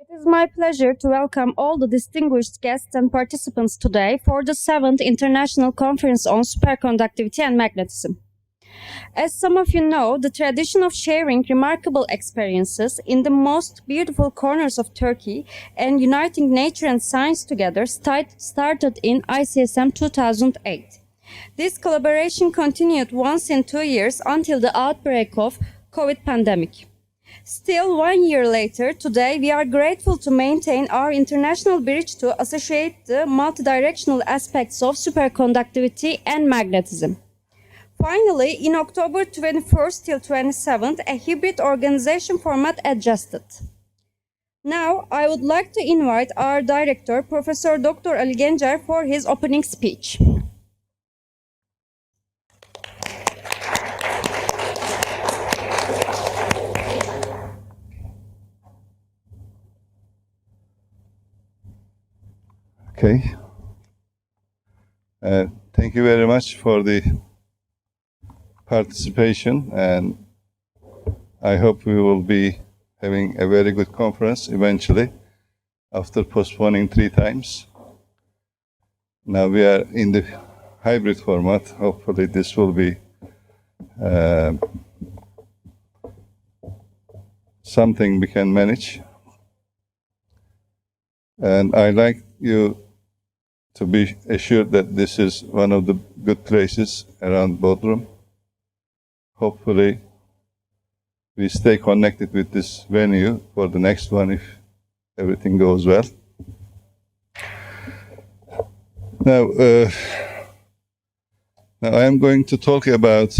It is my pleasure to welcome all the distinguished guests and participants today for the 7th International Conference on Superconductivity and Magnetism. As some of you know, the tradition of sharing remarkable experiences in the most beautiful corners of Turkey and uniting nature and science together started in ICSM 2008. This collaboration continued once in 2 years until the outbreak of COVID pandemic. Still, 1 year later, today we are grateful to maintain our international bridge to associate the multidirectional aspects of superconductivity and magnetism. Finally, in October 21st till 27th, a hybrid organization format adjusted. Now, I would like to invite our director, Professor Dr. Ali Gencer, for his opening speech. Okay. Thank you very much for the participation, and I hope we will be having a very good conference eventually after postponing 3 times. Now we are in the hybrid format. Hopefully this will be something we can manage. And I like you to be assured that this is one of the good places around Bodrum. Hopefully, we stay connected with this venue for the next one if everything goes well. Now I am going to talk about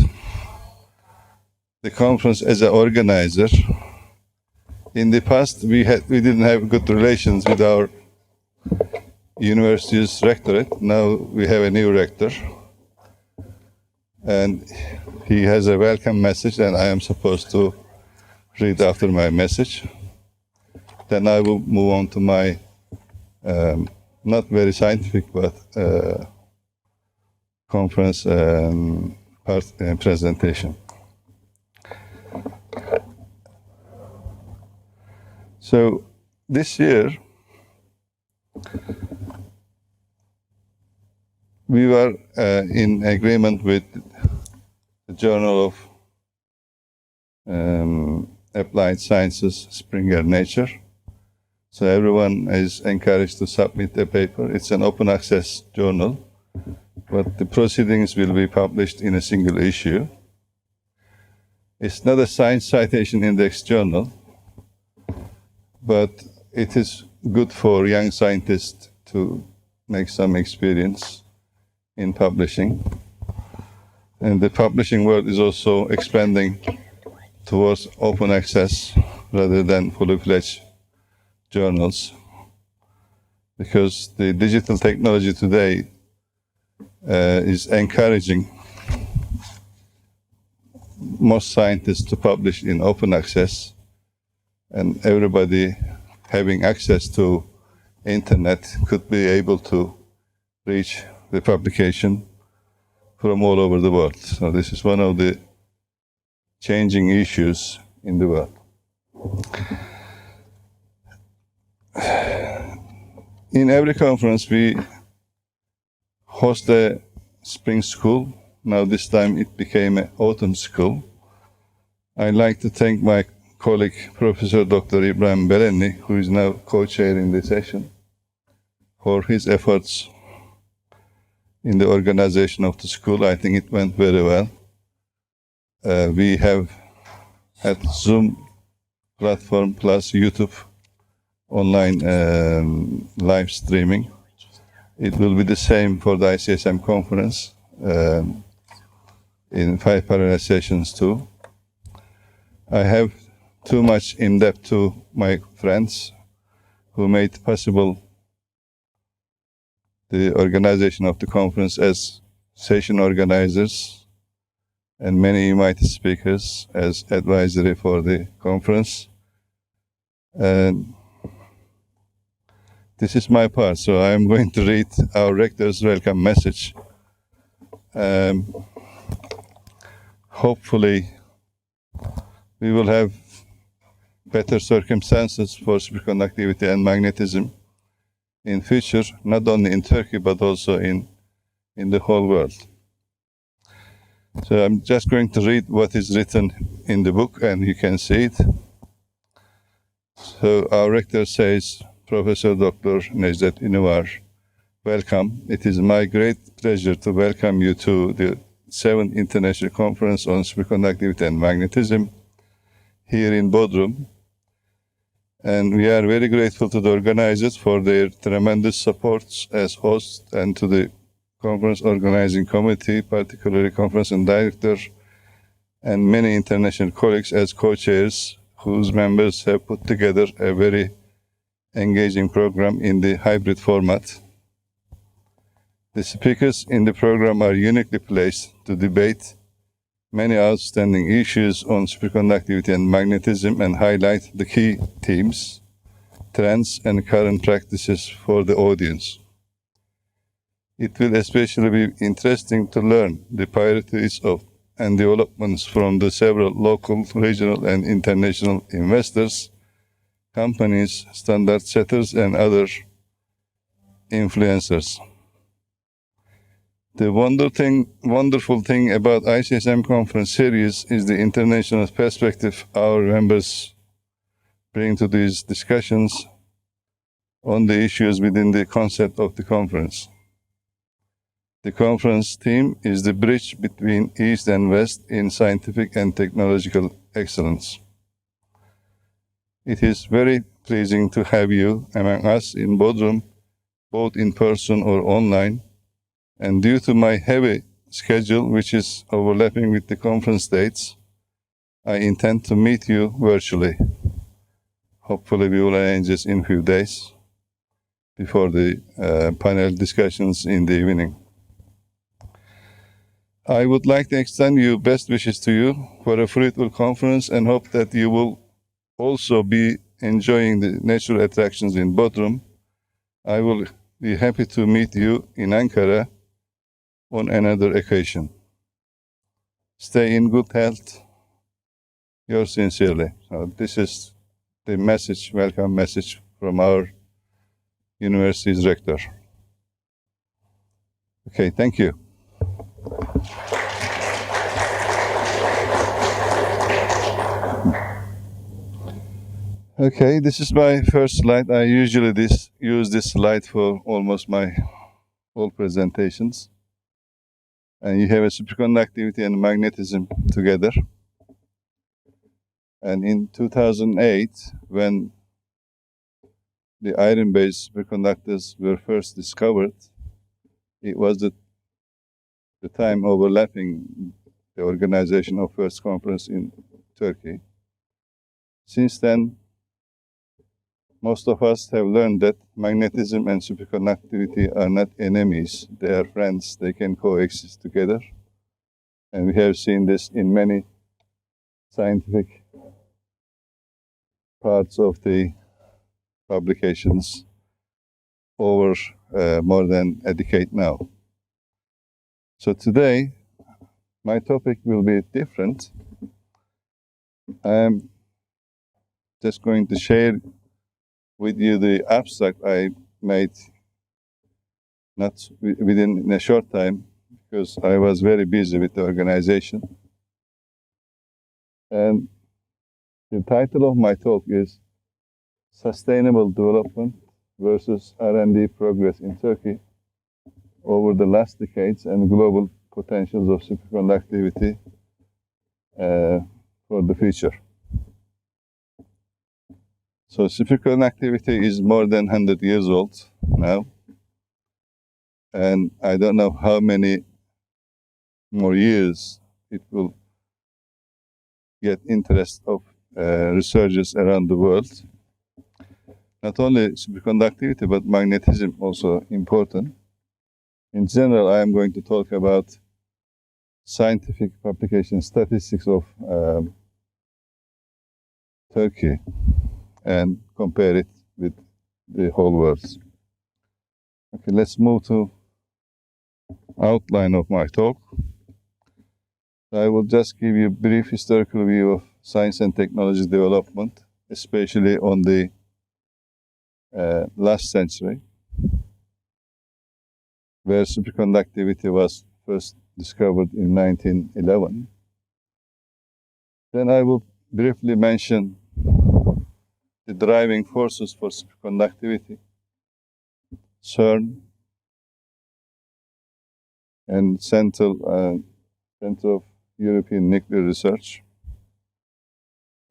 the conference as an organizer. In the past, we didn't have good relations with our university's rectorate. Now we have a new rector, and he has a welcome message, and I am supposed to read after my message. Then I will move on to my not very scientific but conference presentation. So this year we were in agreement with the Journal of Applied Sciences, Springer Nature. So everyone is encouraged to submit a paper. It's an open access journal, but the proceedings will be published in a single issue. It's not a science citation index journal, but it is good for young scientists to make some experience in publishing. And the publishing world is also expanding towards open access rather than fully fledged journals, because the digital technology today is encouraging most scientists to publish in open access, and everybody having access to internet could be able to reach the publication from all over the world. So this is one of the changing issues in the world. In every conference we host a spring school. Now this time it became an autumn school. I'd like to thank my colleague, Professor Dr. Ibrahim Belenni, who is now co-chairing the session, for his efforts in the organization of the school. I think it went very well. We have had Zoom platform plus YouTube online live streaming. It will be the same for the ICSM conference in 5 parallel sessions too. I have too much in debt to my friends who made possible the organization of the conference as session organizers, and many invited speakers as advisory for the conference. And this is my part, so I am going to read our rector's welcome message. Hopefully we will have better circumstances for superconductivity and magnetism in future, not only in Turkey, but also in the whole world. So I'm just going to read what is written in the book, and you can see it. So our rector says, Professor Dr. Necdet Ünüvar, welcome. It is my great pleasure to welcome you to the 7th International Conference on Superconductivity and Magnetism here in Bodrum. And we are very grateful to the organizers for their tremendous support as hosts, and to the conference organizing committee, particularly conference and director, and many international colleagues as co-chairs, whose members have put together a very engaging program in the hybrid format. The speakers in the program are uniquely placed to debate many outstanding issues on superconductivity and magnetism and highlight the key themes, trends, and current practices for the audience. It will especially be interesting to learn the priorities of and developments from the several local, regional, and international investors, companies, standard setters, and other influencers. The wonderful thing about ICSM conference series is the international perspective our members bring to these discussions on the issues within the concept of the conference. The conference theme is the bridge between East and West in scientific and technological excellence. It is very pleasing to have you among us in Bodrum, both in person or online, and due to my heavy schedule, which is overlapping with the conference dates, I intend to meet you virtually. Hopefully we will arrange this in a few days before the panel discussions in the evening. I would like to extend you best wishes to you for a fruitful conference, and hope that you will also be enjoying the natural attractions in Bodrum. I will be happy to meet you in Ankara on another occasion. Stay in good health. Yours sincerely. So this is the message, welcome message from our university's rector. Okay, thank you. Okay, this is my first slide. I usually use this slide for almost my whole presentations. And you have a superconductivity and magnetism together. And in 2008, when the iron-based superconductors were first discovered, it was the time overlapping the organization of first conference in Turkey. Since then, most of us have learned that magnetism and superconductivity are not enemies, they are friends, they can coexist together. And we have seen this in many scientific parts of the publications over more than a decade now. So today, my topic will be different. I'm just going to share with you the abstract I made not within a short time, because I was very busy with the organization. And the title of my talk is Sustainable Development versus R&D Progress in Turkey over the last decades and global potentials of superconductivity for the future. So superconductivity is more than 100 years old now. And I don't know how many more years it will get interest of researchers around the world. Not only superconductivity, but magnetism also important. In general, I am going to talk about scientific publication statistics of Turkey and compare it with the whole world. Okay, let's move to outline of my talk. I will just give you a brief historical view of science and technology development, especially on the last century, where superconductivity was first discovered in 1911. Then I will briefly mention the driving forces for superconductivity, CERN, and Center of European Nuclear Research,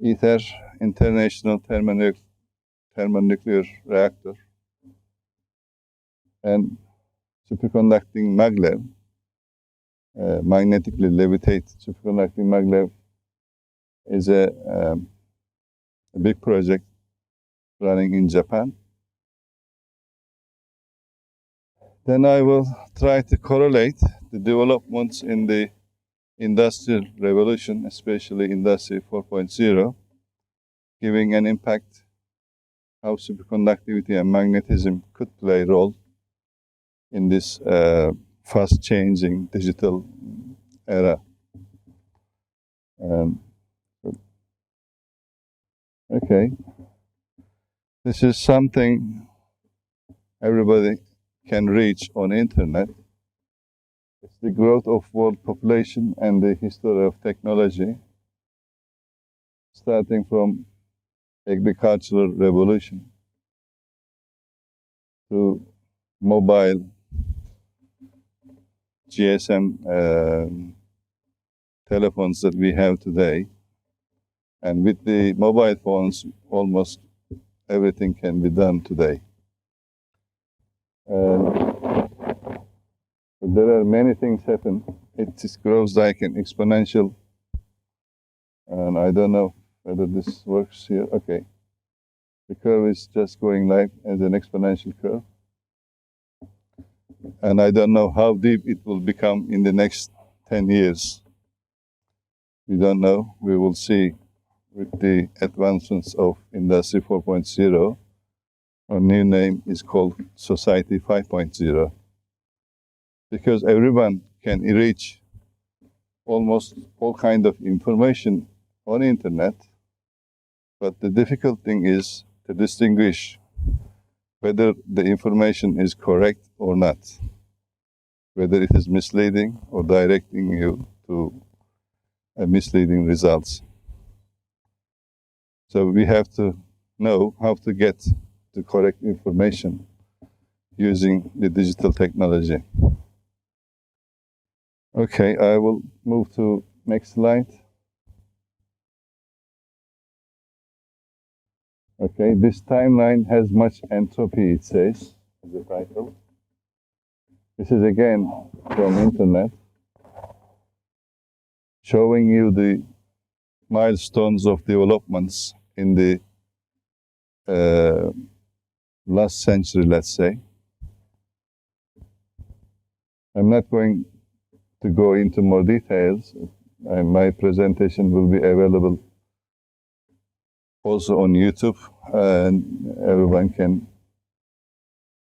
ITER, International Thermonuclear Reactor, and superconducting maglev, magnetically levitated superconducting maglev, is a big project running in Japan. Then I will try to correlate the developments in the Industrial Revolution, especially Industry 4.0, giving an impact how superconductivity and magnetism could play a role in this fast-changing digital era. Okay, this is something everybody can reach on internet. It's the growth of world population and the history of technology, starting from agricultural revolution to mobile GSM telephones that we have today. And with the mobile phones, almost everything can be done today. There are many things happen. It just grows like an exponential, and I don't know whether this works here. Okay, the curve is just going like as an exponential curve, and I don't know how deep it will become in the next 10 years. We don't know. We will see with the advancements of Industry 4.0. Our new name is called Society 5.0. Because everyone can reach almost all kind of information on internet, but the difficult thing is to distinguish whether the information is correct or not, whether it is misleading or directing you to misleading results. So we have to know how to get the correct information using the digital technology. Okay, I will move to next slide. Okay, this timeline has much entropy, it says, as the title. This is again from internet, showing you the milestones of developments in the last century, let's say. I'm not going to go into more details. My presentation will be available also on YouTube, and everyone can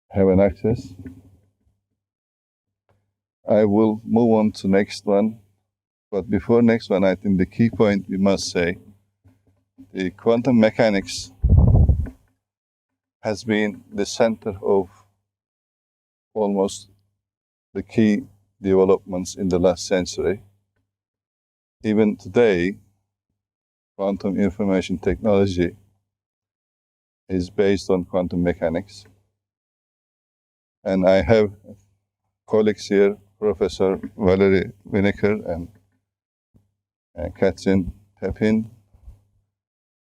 have an access. I will move on to next one, but before next one, I think the key point we must say, the quantum mechanics has been the center of almost the key developments in the last century. Even today, quantum information technology is based on quantum mechanics. And I have colleagues here, Professor Valerie Winokur and Katrin Pepin,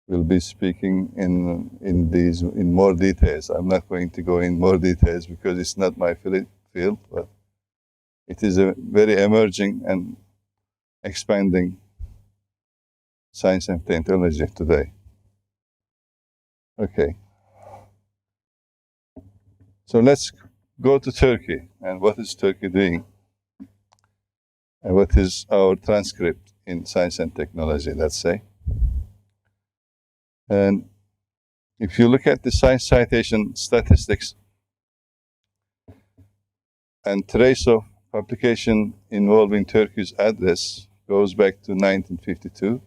will be speaking in more details. I'm not going to go in more details because it's not my field, but it is a very emerging and expanding science and technology today. Okay. So let's go to Turkey. And what is Turkey doing? And what is our transcript in science and technology, let's say? And if you look at the science citation statistics and trace of publication involving Turkey's address goes back to 1952.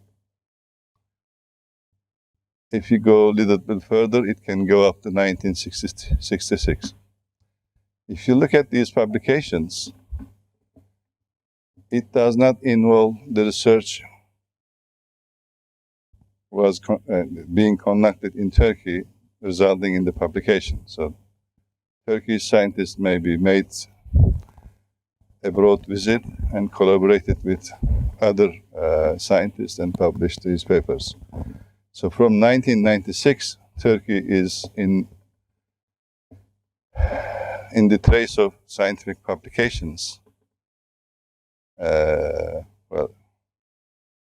if you go a little bit further, it can go up to 1966. If you look at these publications, it does not involve the research was being conducted in Turkey, resulting in the publication. So Turkish scientists maybe made a broad visit and collaborated with other scientists and published these papers. So from 1996, Turkey is in the trace of scientific publications. Well,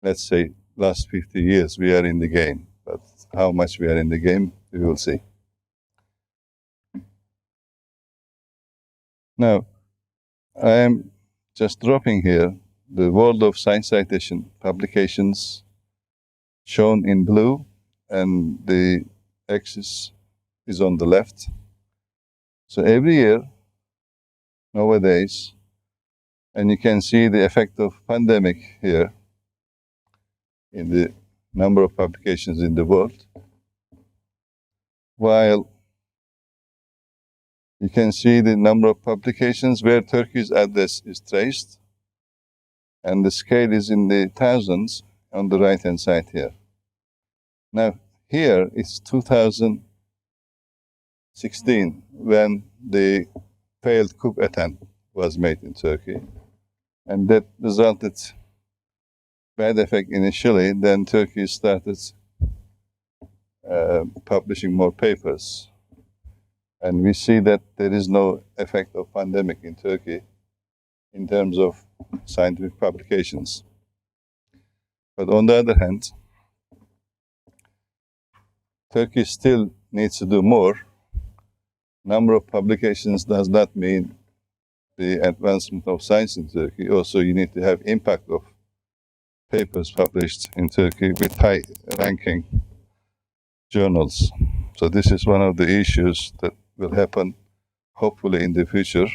let's say last 50 years we are in the game, but how much we are in the game, we will see. Now, I am just dropping here the world of science citation publications shown in blue, and the axis is on the left. So every year, nowadays, and you can see the effect of pandemic here in the number of publications in the world, while you can see the number of publications where Turkey's address is traced, and the scale is in the thousands on the right-hand side here. Now, here is 2016, when the failed coup attempt was made in Turkey, and that resulted bad effect initially. Then Turkey started publishing more papers. And we see that there is no effect of pandemic in Turkey in terms of scientific publications. But on the other hand, Turkey still needs to do more. Number of publications does not mean the advancement of science in Turkey. Also, you need to have impact of papers published in Turkey with high-ranking journals. So this is one of the issues that will happen, hopefully, in the future.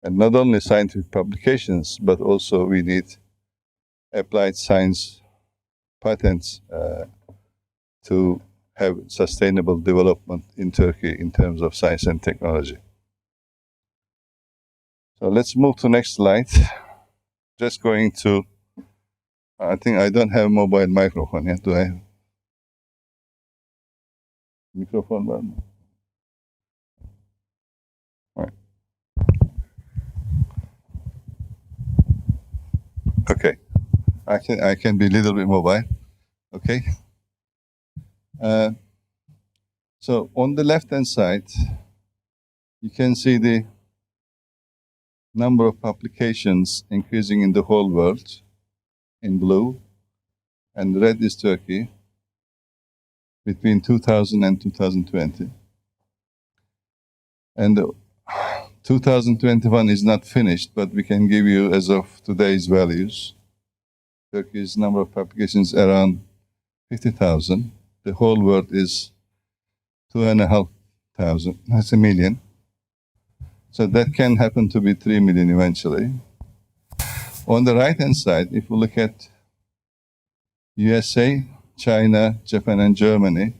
And not only scientific publications, but also we need applied science patents to have sustainable development in Turkey in terms of science and technology. So let's move to next slide. Just going to, I think I don't have a mobile microphone yet, do I have? Microphone button. All right. Okay, I can be a little bit mobile. Okay. So on the left-hand side, you can see the number of publications increasing in the whole world in blue, and red is Turkey between 2000 and 2020. And 2021 is not finished, but we can give you, as of today's values, Turkey's number of publications around 50,000. The whole world is 2,500. That's a million. So that can happen to be 3 million eventually. On the right-hand side, if we look at USA, China, Japan, and Germany,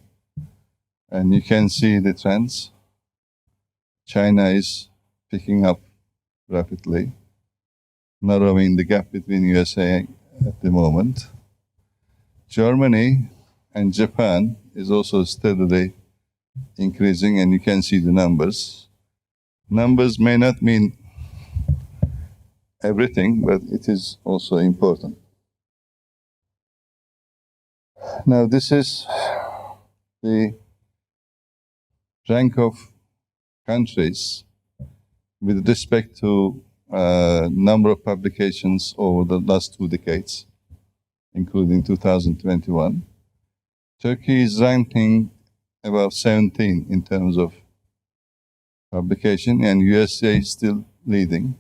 and you can see the trends. China is picking up rapidly, narrowing the gap between USA at the moment. Germany and Japan is also steadily increasing, and you can see the numbers. Numbers may not mean everything, but it is also important. Now, this is the rank of countries with respect to number of publications over the last 2 decades, including 2021. Turkey is ranking about 17 in terms of publication, and USA is still leading.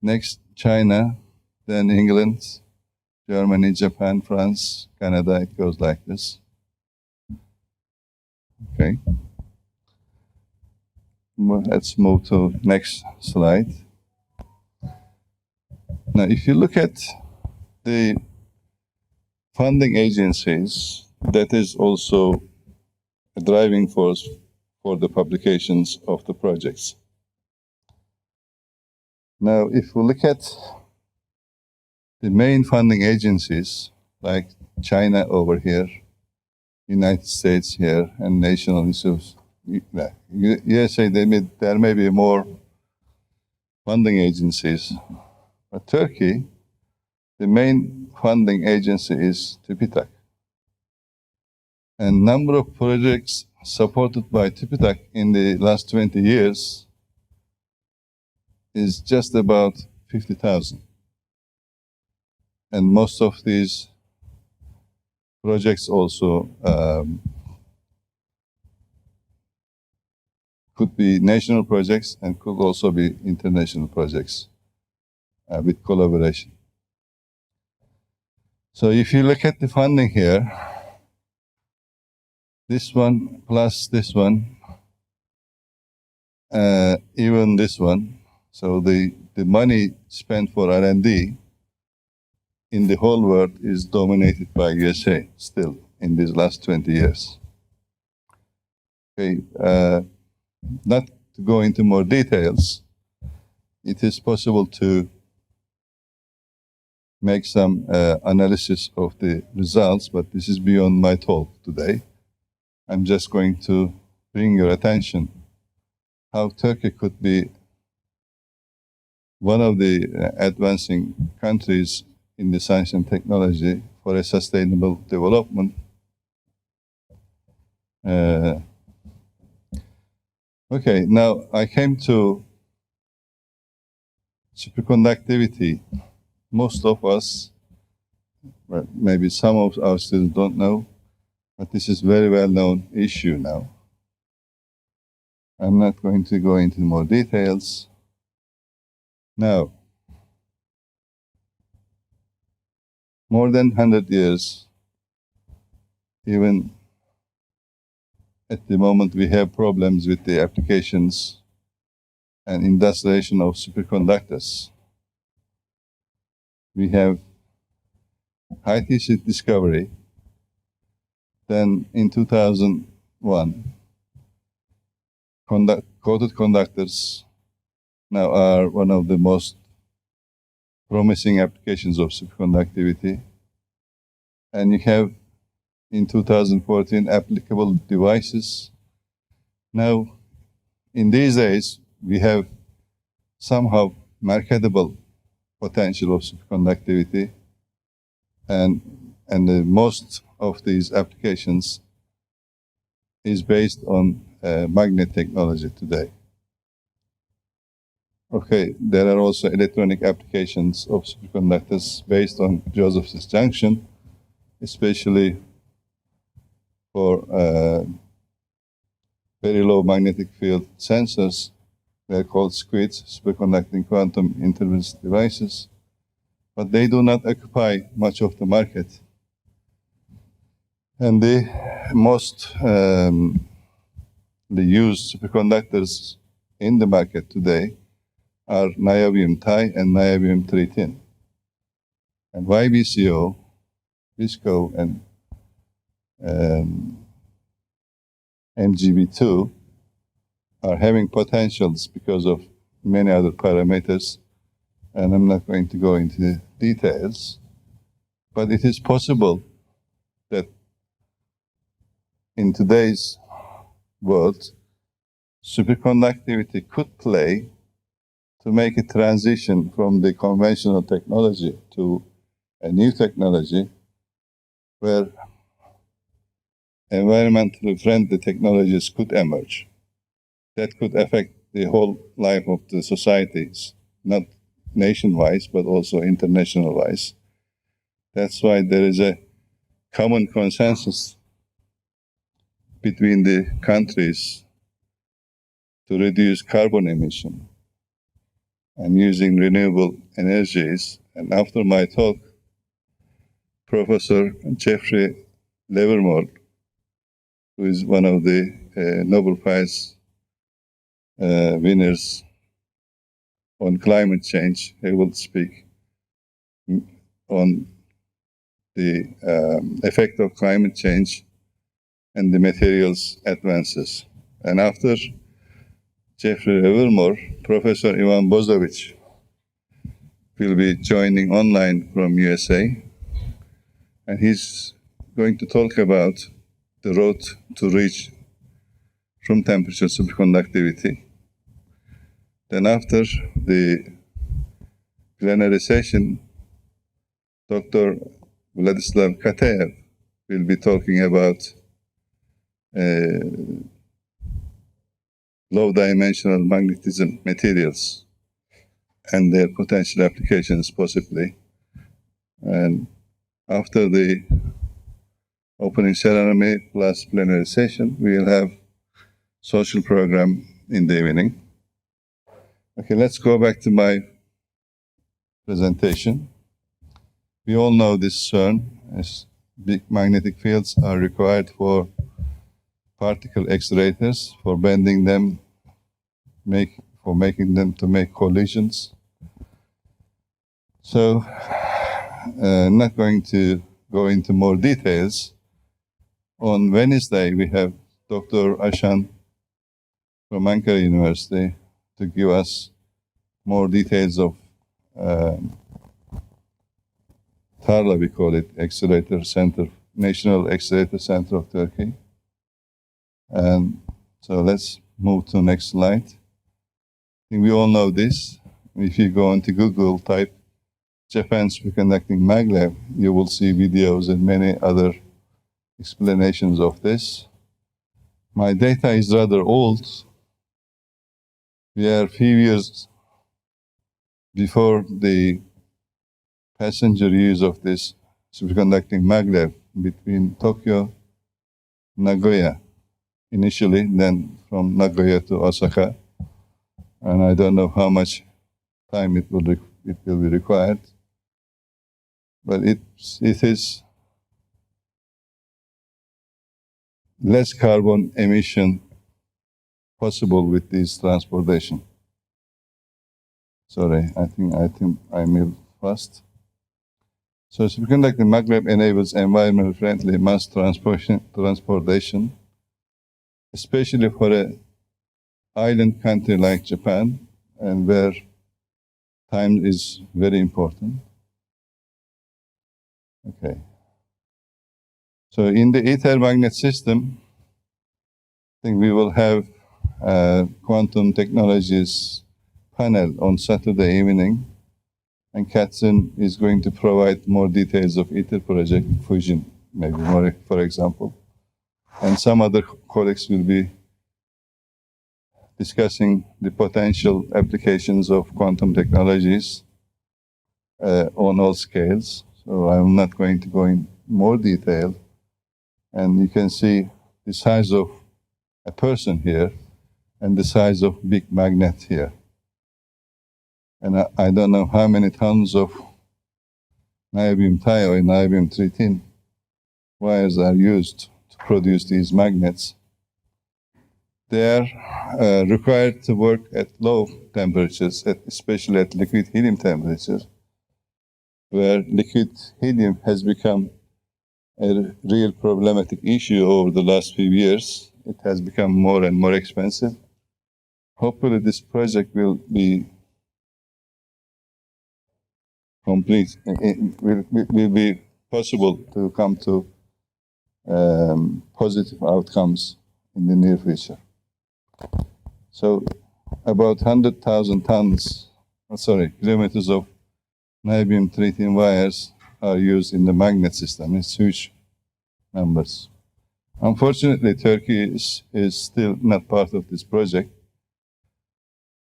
Next, China, then England, Germany, Japan, France, Canada. It goes like this. Okay. Let's move to next slide. Now, if you look at the funding agencies that is also a driving force for the publications of the projects. Now, if we look at the main funding agencies, like China over here, United States here, and national institutes, USA, there may be more funding agencies, but Turkey, the main funding agency is TÜBİTAK. And number of projects supported by TÜBİTAK in the last 20 years is just about 50,000. And most of these projects also could be national projects and could also be international projects with collaboration. So if you look at the funding here, this one plus this one, even this one, so the money spent for R&D in the whole world is dominated by USA still in these last 20 years. Okay, not to go into more details, it is possible to make some analysis of the results, but this is beyond my talk today. I'm just going to bring your attention how Turkey could be one of the advancing countries in the science and technology for a sustainable development. Okay, now I came to superconductivity. Most of us, well, maybe some of our students don't know, but this is very well-known issue now. I'm not going to go into more details. Now, more than 100 years, even at the moment we have problems with the applications and industrialization of superconductors. We have high-tissue discovery. Then in 2001, coated conductors now are one of the most promising applications of superconductivity. And you have in 2014 applicable devices. Now, in these days, we have somehow marketable potential of superconductivity, and most of these applications is based on magnet technology today. Okay, there are also electronic applications of superconductors based on Joseph's junction, especially for very low magnetic field sensors. They're called SQUIDs, superconducting quantum interference devices, but they do not occupy much of the market. And the most used superconductors in the market today are niobium ti and niobium 3 tin. And YBCO, VSCO, and MgB2 are having potentials because of many other parameters, and I'm not going to go into details, but it is possible that in today's world, superconductivity could play to make a transition from the conventional technology to a new technology where environmentally friendly technologies could emerge that could affect the whole life of the societies, not nation-wise, but also international-wise. That's why there is a common consensus between the countries to reduce carbon emission and using renewable energies. And after my talk, Professor Jeffrey Livermore, who is one of the Nobel Prize winners on climate change, he will speak on the effect of climate change and the materials advances. And after Jeffrey Evermore, Professor Ivan Bozovic will be joining online from USA, and he's going to talk about the road to reach room temperature superconductivity. Then after the plenary session, Dr. Vladislav Kateyev will be talking about low-dimensional magnetism materials and their potential applications possibly. And after the opening ceremony plus plenary session, we will have social program in the evening. Okay, let's go back to my presentation. We all know this CERN, as big magnetic fields are required for particle accelerators, for bending them, for making them to make collisions. So, not going to go into more details. On Wednesday, we have Dr. Ashan from Ankara University to give us more details of Tarla, we call it, Accelerator Center, National Accelerator Center of Turkey. And so let's move to the next slide. I think we all know this. If you go into Google, type Japan Superconducting Maglev, you will see videos and many other explanations of this. My data is rather old. We are a few years before the passenger use of this superconducting maglev between Tokyo, Nagoya, initially, then from Nagoya to Osaka. And I don't know how much time it will be required. But it is less carbon emission possible with this transportation. Sorry, I think I moved fast. So superconducting maglev enables environmental friendly mass transportation, especially for an island country like Japan, and where time is very important. Okay. So in the ether magnet system, I think we will have quantum technologies panel on Saturday evening, and Katzen is going to provide more details of ITER project, fusion, maybe more, for example. And some other colleagues will be discussing the potential applications of quantum technologies on all scales. So I'm not going to go in more detail. And you can see the size of a person here and the size of big magnet here. And I don't know how many tons of niobium thioid, niobium 13 wires are used to produce these magnets. They are required to work at low temperatures, especially at liquid helium temperature, where liquid helium has become a real problematic issue over the last few years. It has become more and more expensive. Hopefully this project will be complete. It will be possible to come to positive outcomes in the near future. So about 100,000 kilometers of niobium 13 wires are used in the magnet system. It's huge numbers. Unfortunately, Turkey is still not part of this project.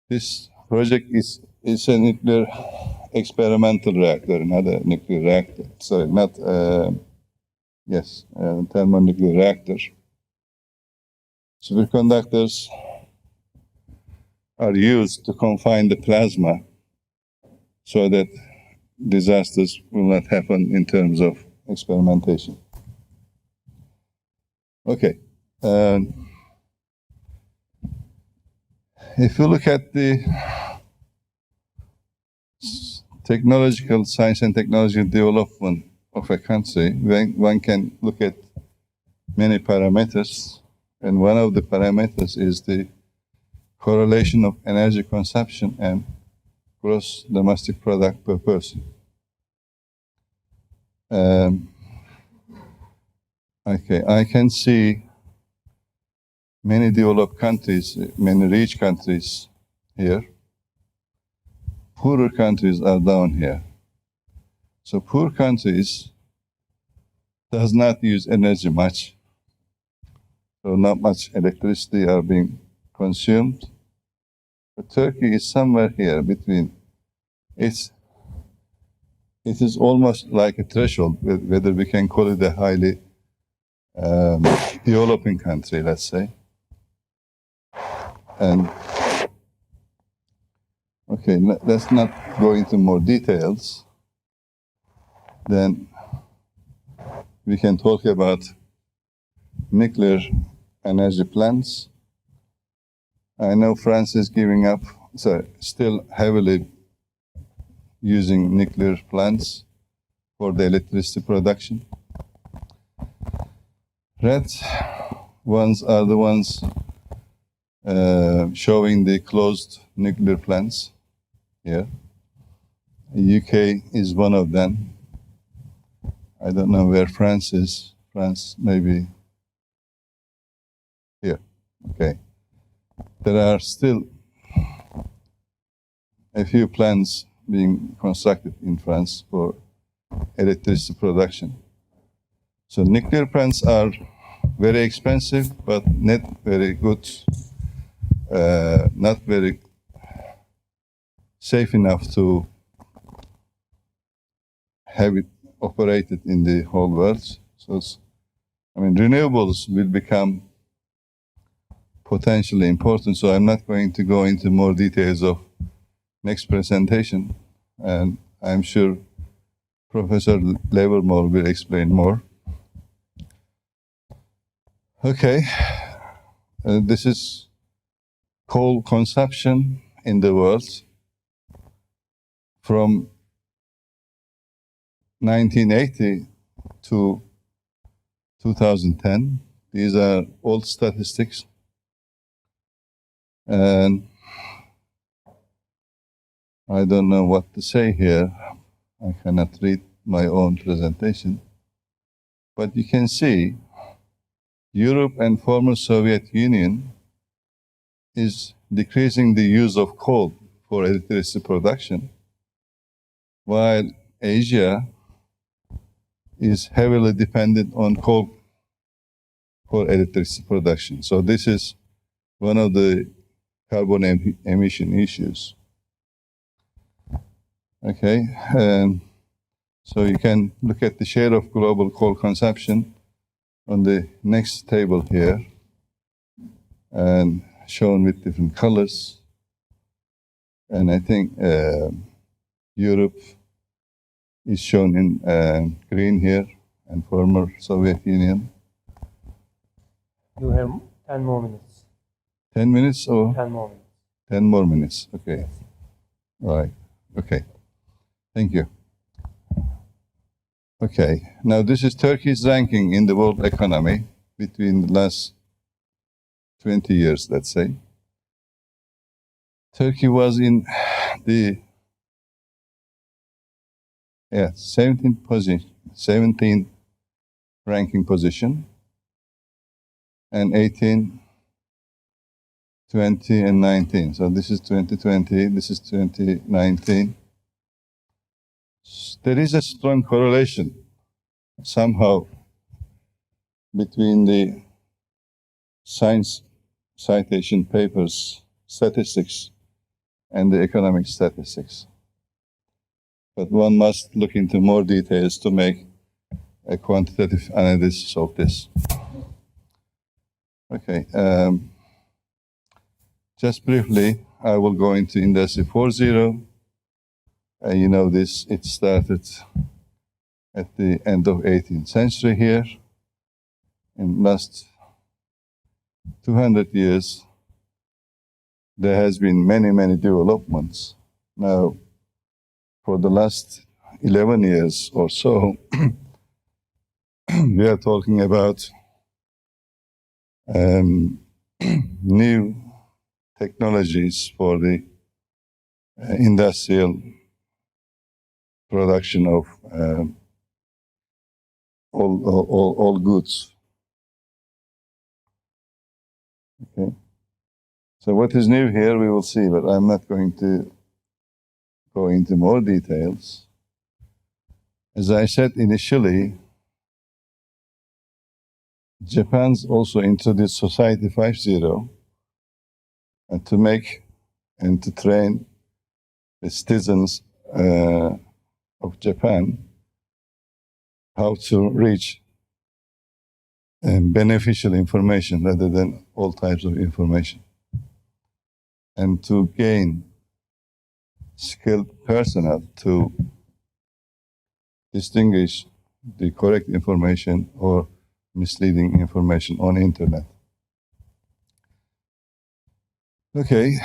This project is a nuclear experimental reactor, not a nuclear reactor. Sorry, not, thermonuclear reactor. Superconductors are used to confine the plasma so that disasters will not happen in terms of experimentation. Okay. If you look at the technological science and technology development of a country, one can look at many parameters, and one of the parameters is the correlation of energy consumption and gross domestic product per person. Okay, I can see many developed countries, many rich countries here. Poorer countries are down here. So poor countries does not use energy much. So not much electricity are being consumed. But Turkey is somewhere here between. It is almost like a threshold, whether we can call it a highly developing country, let's say. And okay, let's not go into more details. Then we can talk about nuclear energy plants. I know France is giving up, still heavily using nuclear plants for the electricity production. Red ones are the ones showing the closed nuclear plants here. UK is one of them. I don't know where France is. France maybe here. Okay. There are still a few plants being constructed in France for electricity production. So nuclear plants are very expensive, but not very good, not very safe enough to have it operated in the whole world. So, renewables will become potentially important. So I'm not going to go into more details of next presentation, and I'm sure Professor Livermore will explain more. Okay, this is coal consumption in the world from 1980 to 2010. These are old statistics. And I don't know what to say here. I cannot read my own presentation. But you can see Europe and former Soviet Union is decreasing the use of coal for electricity production, while Asia is heavily dependent on coal for electricity production. So this is one of the carbon emission issues. Okay, so you can look at the share of global coal consumption on the next table here, and shown with different colors. And I think Europe is shown in green here, and former Soviet Union. You have 10 more minutes. 10 minutes or? 10 more minutes. 10 more minutes, okay. Yes. All right, okay. Thank you. Okay, now this is Turkey's ranking in the world economy between the last 20 years, let's say. Turkey was in the 17th ranking position, and 18, 20, and 19. So this is 2020, this is 2019. There is a strong correlation somehow between the science citation papers statistics and the economic statistics. But one must look into more details to make a quantitative analysis of this. Okay, just briefly, I will go into Industry 4.0. You know this, it started at the end of 18th century here. In the last 200 years, there has been many developments. Now, for the last 11 years or so, we are talking about new technologies for the industrial production of all goods. Okay. So what is new here we will see, but I'm not going to go into more details. As I said initially, Japan's also introduced Society 5.0 and to make and to train the citizens of Japan how to reach beneficial information rather than all types of information, and to gain skilled personnel to distinguish the correct information or misleading information on internet. Okay,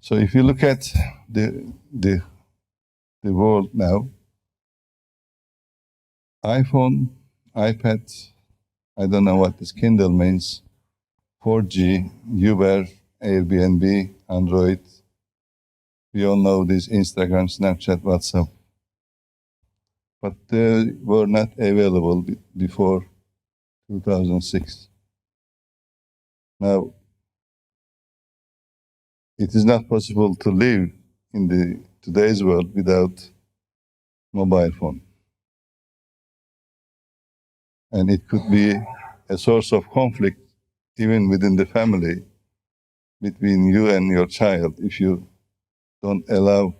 so if you look at the world now, iPhone, iPad, I don't know what this Kindle means, 4G, Uber, Airbnb, Android. We all know this Instagram, Snapchat, WhatsApp. But they were not available before 2006. Now, it is not possible to live in today's world without mobile phone. And it could be a source of conflict even within the family between you and your child if you don't allow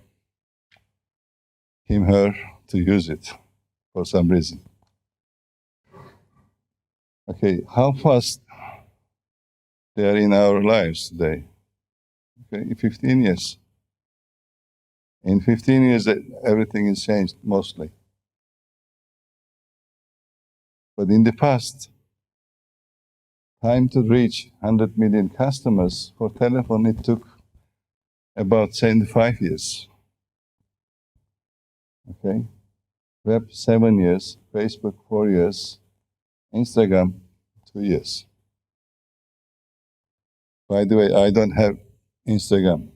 him, her to use it for some reason. Okay, how fast they are in our lives today? Okay, in 15 years. In 15 years, everything has changed mostly. But in the past, time to reach 100 million customers for telephone, it took about 75 years. Okay, Web 7 years, Facebook 4 years, Instagram 2 years. By the way, I don't have Instagram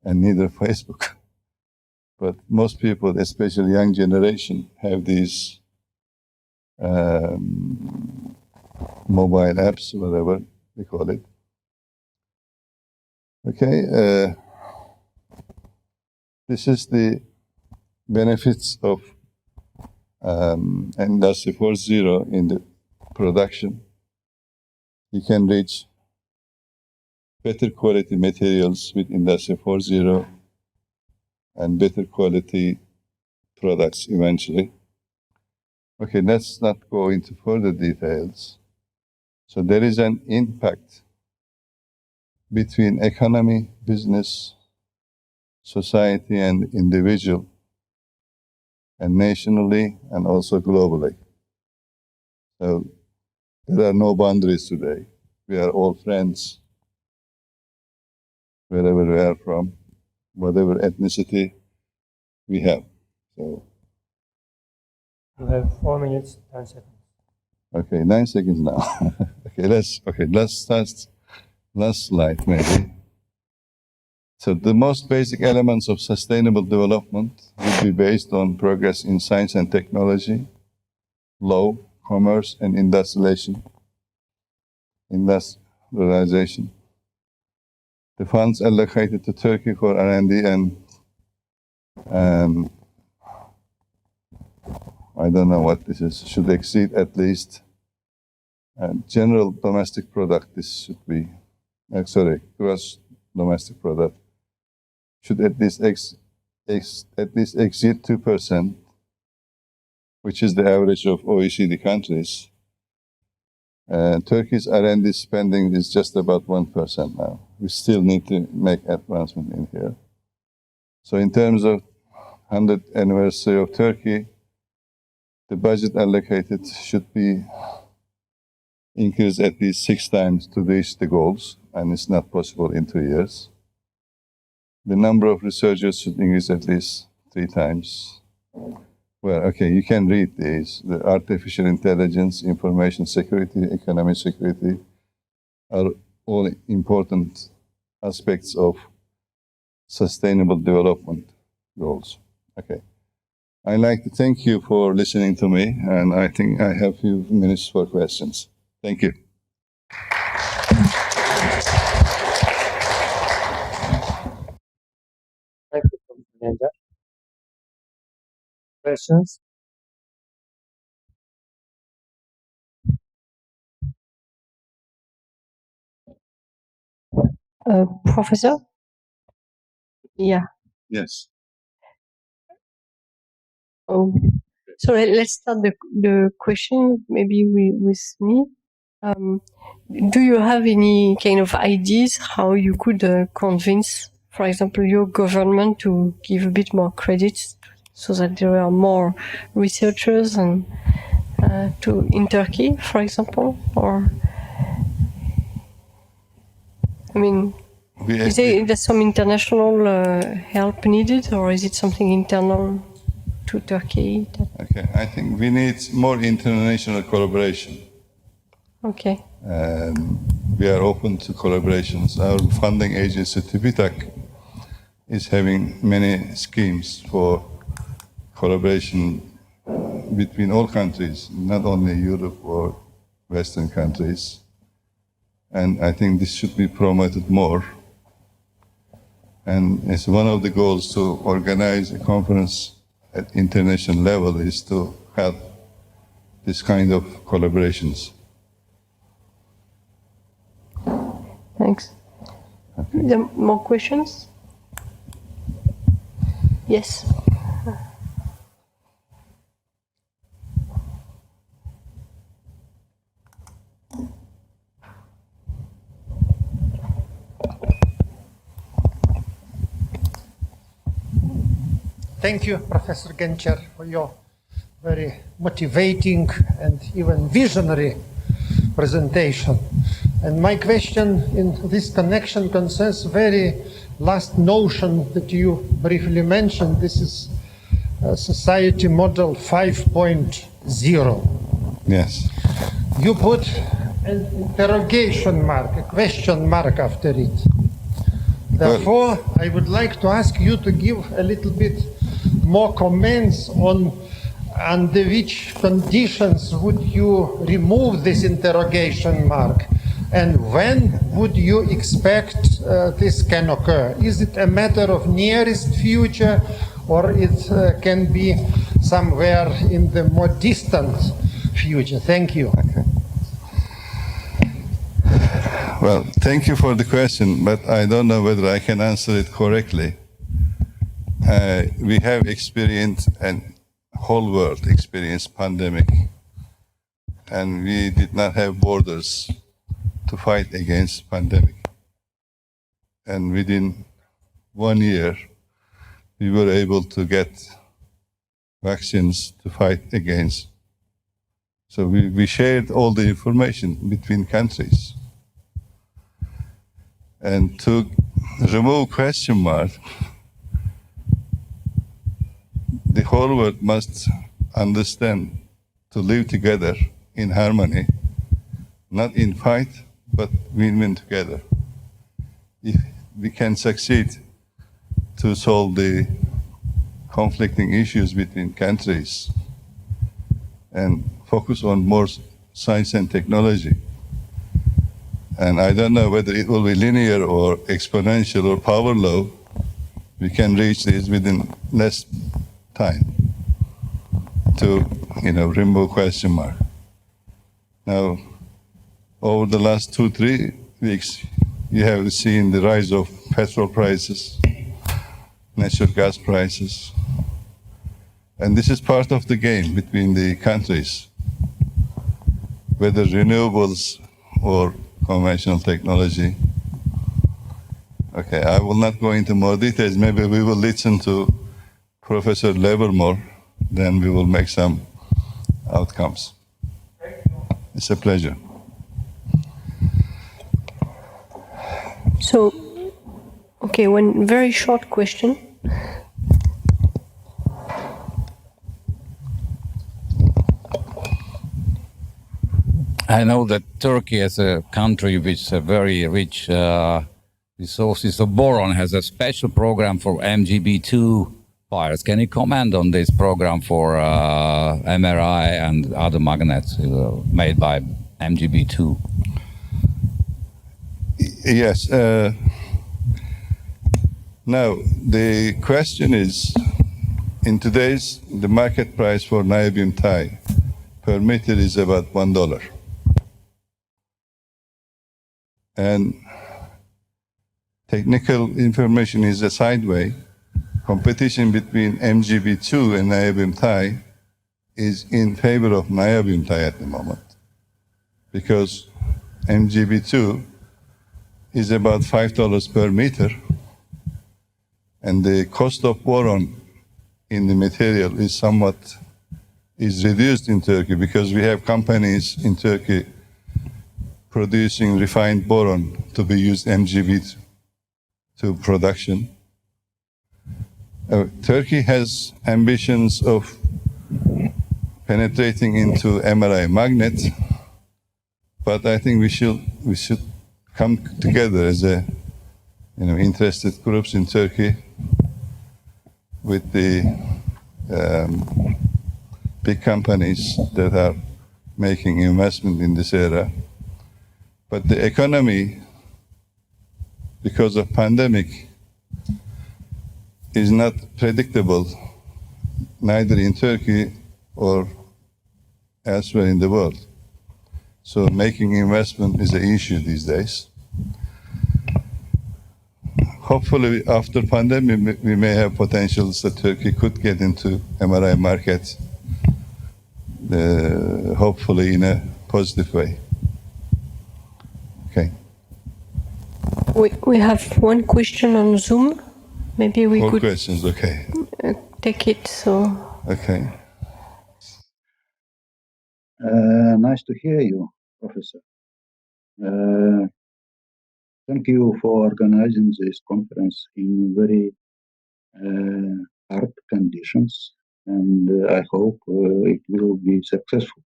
and neither Facebook. But most people, especially young generation, have these mobile apps, whatever we call it. Okay, this is the benefits of Industry 4.0 in the production. You can reach better quality materials with Industry 4.0 and better quality products eventually. Okay, let's not go into further details. So there is an impact between economy, business, society, and individual, and nationally, and also globally. So there are no boundaries today. We are all friends, wherever we are from, whatever ethnicity we have. So, You have 4 minutes, 10 seconds. okay, 9 seconds now. let's start. Last slide, maybe. So the most basic elements of sustainable development will be based on progress in science and technology, law, commerce, and industrialization. The funds allocated to Turkey for R&D and I don't know what this is, should exceed at least general domestic product. This should be, gross domestic product should at least exceed 2%, which is the average of OECD countries. Turkey's R&D spending is just about 1% now. We still need to make advancement in here. So in terms of 100th anniversary of Turkey, the budget allocated should be increased at least 6 times to reach the goals, and it's not possible in 2 years. The number of researchers should increase at least 3 times. Well, okay, you can read these. The artificial intelligence, information security, economic security are all important aspects of sustainable development goals. Okay. I'd like to thank you for listening to me, and I think I have a few minutes for questions. Thank you. Thank you, Professor. Questions? Professor? Yeah. Yes. Oh, so let's start the question maybe with me. Do you have any kind of ideas how you could convince, for example, your government to give a bit more credit so that there are more researchers and in Turkey, for example, or I mean, is there some international help needed, or is it something internal to Turkey? Okay, I think we need more international collaboration. Okay. We are open to collaborations. Our funding agency, TÜBİTAK, is having many schemes for collaboration between all countries, not only Europe or Western countries. And I think this should be promoted more. And it's one of the goals to organize a conference at international level is to have this kind of collaborations. Thanks. Okay. There more questions? Yes. Thank you, Professor Gencer, for your very motivating and even visionary presentation. And my question in this connection concerns very last notion that you briefly mentioned. This is Society Model 5.0. Yes. You put an interrogation mark, a question mark after it. Therefore, I would like to ask you to give a little bit more comments on under which conditions would you remove this interrogation mark, and when would you expect this can occur? Is it a matter of nearest future, or it can be somewhere in the more distant future? Thank you. Okay. Well, thank you for the question, but I don't know whether I can answer it correctly. We have experienced, and whole world experienced pandemic, and we did not have borders to fight against pandemic. And within 1 year, we were able to get vaccines to fight against. So we shared all the information between countries. And to remove question mark, the whole world must understand to live together in harmony, not in fight, but win-win together. If we can succeed to solve the conflicting issues between countries and focus on more science and technology, and I don't know whether it will be linear or exponential or power law, we can reach this within less time to, remove question mark. Now, over the last 2-3 weeks, you have seen the rise of petrol prices, natural gas prices, and this is part of the game between the countries, whether renewables or conventional technology. Okay, I will not go into more details. Maybe we will listen to Professor Livermore, then we will make some outcomes. It's a pleasure. So, okay, one very short question. I know that Turkey, as a country which has very rich resources of boron, has a special program for MGB2 fires. Can you comment on this program for MRI and other magnets made by MGB2? Yes. Now, the question is, in today's, the market price for niobium Ti per meter is about $1. And technical information is a sideway. Competition between MGB2 and niobium Ti is in favor of niobium Ti at the moment, because MGB2 is about $5 per meter, and the cost of boron in the material is reduced in Turkey, because we have companies in Turkey producing refined boron to be used MGB2 production. Turkey has ambitions of penetrating into MRI magnet, but I think we should come together as a interested groups in Turkey with the big companies that are making investment in this area. But the economy, because of pandemic, is not predictable, neither in Turkey or elsewhere in the world. So making investment is an issue these days. Hopefully, after pandemic, we may have potentials that Turkey could get into MRI market, hopefully in a positive way. Okay. We have one question on Zoom. Maybe we More could questions, okay. take it. So. Okay. Nice to hear you, Professor. Thank you for organizing this conference in very hard conditions, and I hope it will be successful.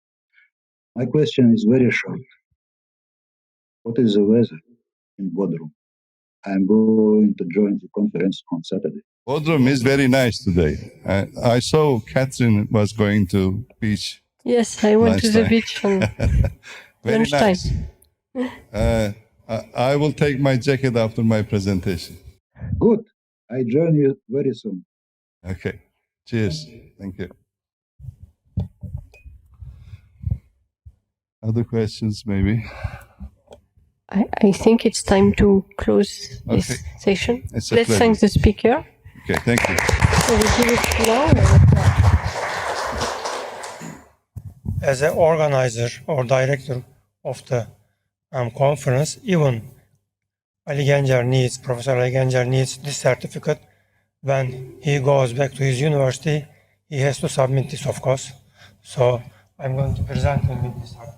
My question is very short. What is the weather in Bodrum? I'm going to join the conference on Saturday. Bodrum is very nice today. I saw Catherine was going to beach. Yes, I went to the beach on Very lunchtime. nice. I will take my jacket after my presentation. Good. I join you very soon. Okay. Cheers. Thank you. Other questions, maybe? I think it's time to close this session. It's a Let's pleasure. thank the speaker. Okay, thank you. So we give it now. As an organizer or director of the conference, even Professor Ali Gencer needs this certificate. When he goes back to his university, he has to submit this, of course. So I'm going to present him with this certificate.